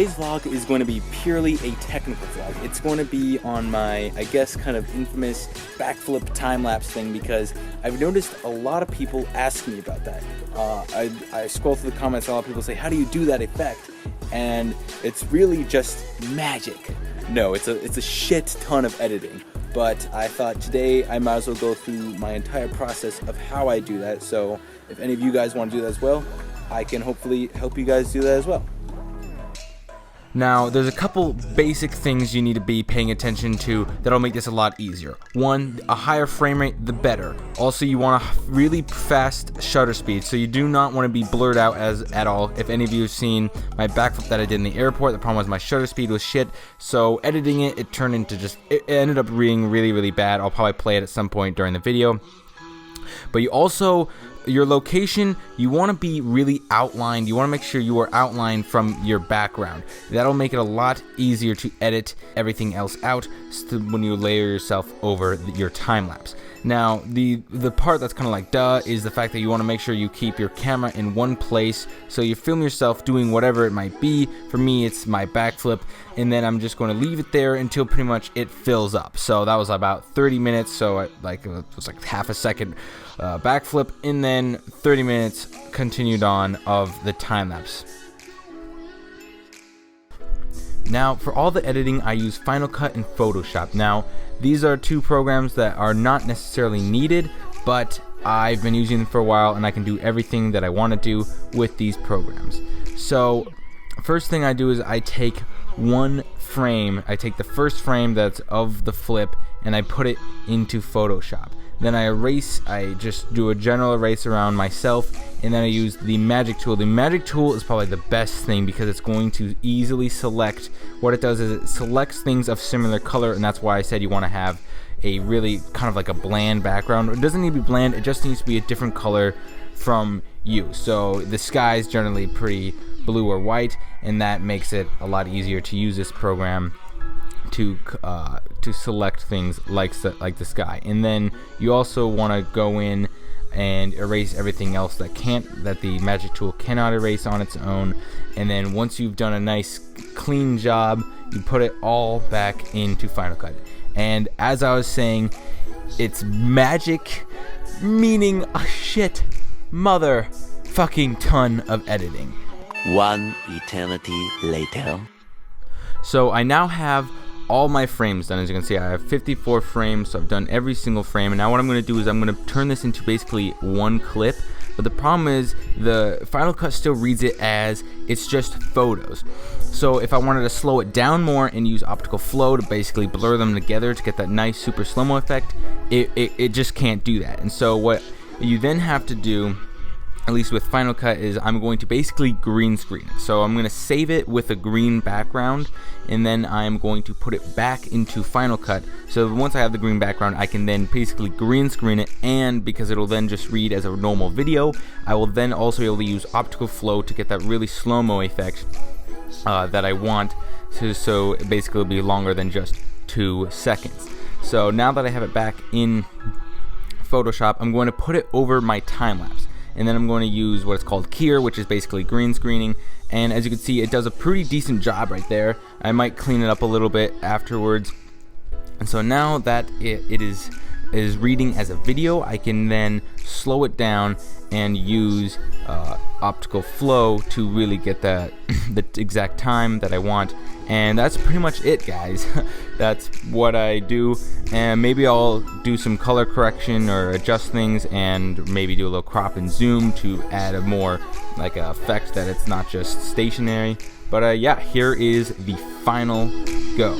today's vlog is going to be purely a technical vlog. It's going to be on my, I guess, kind of infamous backflip time-lapse thing, because I've noticed a lot of people ask me about that. I scroll through the comments, a lot of people say, how do you do that effect? And it's really just magic. No, it's a shit ton of editing. But I thought today I might as well go through my entire process of how I do that. So if any of you guys want to do that as well, I can hopefully help you guys do that as well. Now, there's a couple basic things you need to be paying attention to that'll make this a lot easier. One, a higher frame rate, the better. Also, you want a really fast shutter speed, so you do not want to be blurred out at all. If any of you have seen my backflip that I did in the airport, the problem was my shutter speed was shit, so editing it turned into it ended up being really, really bad. I'll probably play it at some point during the video. But you also, your location, you want to be really outlined. You want to make sure you are outlined from your background. That'll make it a lot easier to edit everything else out when you layer yourself over your time lapse. Now, the part that's kind of like duh is the fact that you want to make sure you keep your camera in one place, so you film yourself doing whatever it might be. For me, it's my backflip, and then I'm just going to leave it there until pretty much it fills up. So that was about 30 minutes, so it was like half a second backflip, and then 30 minutes continued on of the time lapse. Now, for all the editing, I use Final Cut and Photoshop. Now, these are two programs that are not necessarily needed, but I've been using them for a while, and I can do everything that I want to do with these programs. So, first thing I do is I take one frame, I take the first frame that's of the flip, and I put it into Photoshop. Then I just do a general erase around myself, and then I use the magic tool. The magic tool is probably the best thing because it's going to easily select. What it does is it selects things of similar color, and that's why I said you want to have a really kind of like a bland background. It doesn't need to be bland, it just needs to be a different color from you. So the sky is generally pretty blue or white, and that makes it a lot easier to use this program to select things like the sky. And then you also want to go in and erase everything else that the magic tool cannot erase on its own. And then once you've done a nice clean job, you put it all back into Final Cut. And as I was saying, it's magic, meaning a shit mother fucking ton of editing. One eternity later. So I now have all my frames done. As you can see, I have 54 frames, so I've done every single frame, and now what I'm going to do is I'm going to turn this into basically one clip. But the problem is the Final Cut still reads it as it's just photos. So if I wanted to slow it down more and use optical flow to basically blur them together to get that nice super slow-mo effect, it just can't do that. And so what you then have to do, at least with Final Cut, is I'm going to basically green screen it. So I'm going to save it with a green background, and then I'm going to put it back into Final Cut. So once I have the green background, I can then basically green screen it, and because it'll then just read as a normal video, I will then also be able to use optical flow to get that really slow-mo effect that I want to, so basically it'll be longer than just 2 seconds. So now that I have it back in Photoshop, I'm going to put it over my time lapse. And then I'm going to use what is called keyer, which is basically green screening. And as you can see, it does a pretty decent job right there. I might clean it up a little bit afterwards. And so now that it is reading as a video, I can then slow it down and use optical flow to really get the exact time that I want. And that's pretty much it, guys. That's what I do, and maybe I'll do some color correction or adjust things, and maybe do a little crop and zoom to add a more like a effect that it's not just stationary. But yeah, here is the final go.